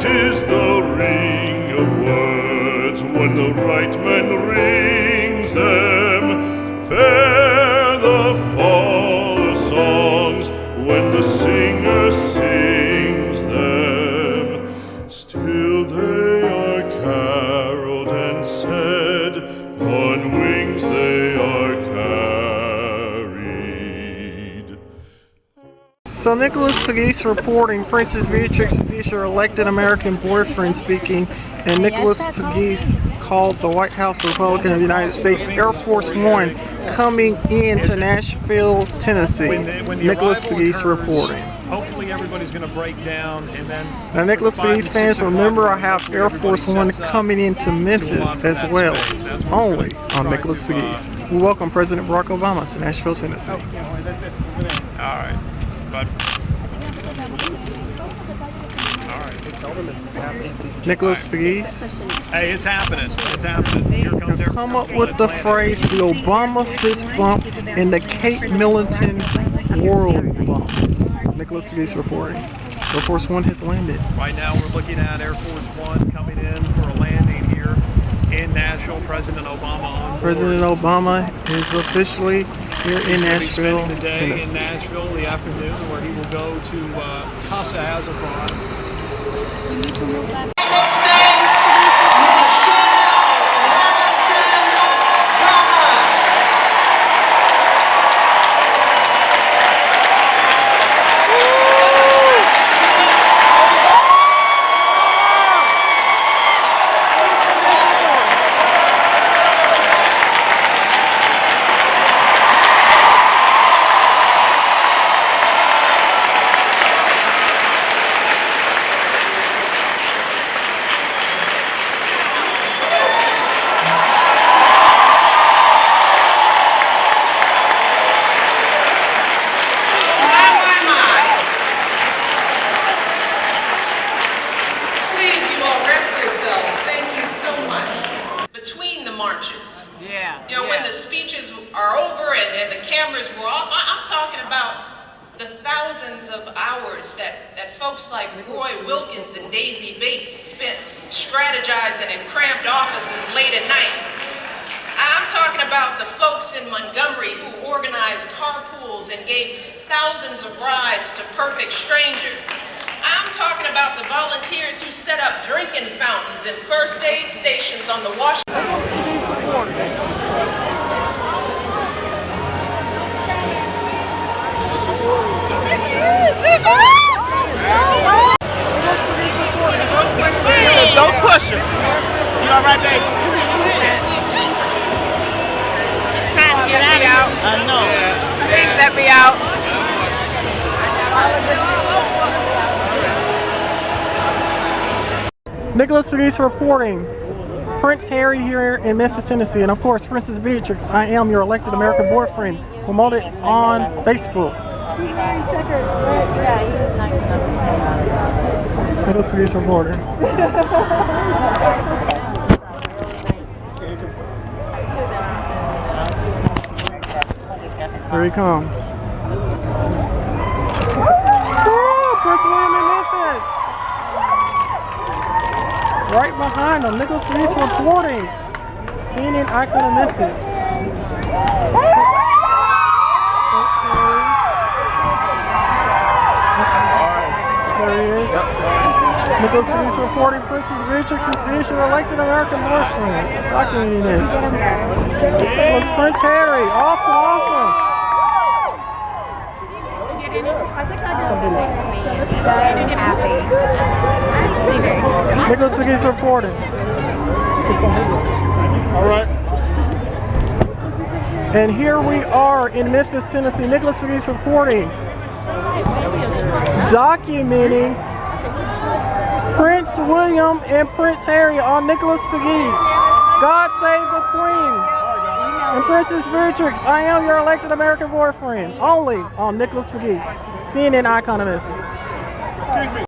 It is the ring of words when the right man rings them. Fair the fall of songs when the singer sings them. Still they are caroled and said, on wings they are carried. So Nicholas Pegues reporting, Princess Beatrix is your elected American boyfriend speaking, and Nicholas Pegues called the White House Republican of the United States Air Force One coming into Nashville, Tennessee. Nicholas Pegues reporting. Hopefully everybody's going to break down, and then now Nicholas Pegues fans, remember I have Air Force One coming into Memphis as well, only on Nicholas Pegues. We welcome President Barack Obama to Nashville, Tennessee. All right. But Nicholas Pegues. Hey, it's happening. It's happening. Here comes Have come up with the phrase the Obama fist bump and the Kate Middleton world bump. Nicholas Pegues reporting. Air Force One has landed. Right now we're looking at Air Force One coming in for a landing here in Nashville. President Obama on board. President Obama is officially here in Nashville, the day Tennessee. in Nashville, the afternoon, where he will go to Casa Azafran. When the speeches are over and the cameras were off, I'm talking about the thousands of hours that folks like Roy Wilkins and Daisy Bates spent strategizing in cramped offices late at night. I'm talking about the folks in Montgomery who organized carpools and gave thousands of rides to perfect strangers. I'm talking about the volunteers who set up drinking fountains and first aid stations on the Washington. Don't push him. You all right, baby? Trying to get out. I know. Please let me out. Nicholas Pegues reporting. Prince Harry here in Memphis, Tennessee, and of course, Princess Beatrix, I am your elected American boyfriend, promoted on Facebook. Nicholas Pegues reporting. Here he comes. Woo! Prince William in Memphis! Right behind him, Nicholas Pegues reporting. CNN icon of Memphis. There he is. Nicholas Pegues reporting. Princess Beatrix is your elected American boyfriend. Documenting this. It was Prince Harry. Awesome, awesome. Something makes me so happy. Nicholas Pegues reporting. All right. And here we are in Memphis, Tennessee. Nicholas Pegues reporting. Documenting Prince William and Prince Harry on Nicholas Pegues. God save the Queen. And Princess Beatrix, I am your elected American boyfriend. Only on Nicholas Pegues, CNN icon of Memphis. Excuse me.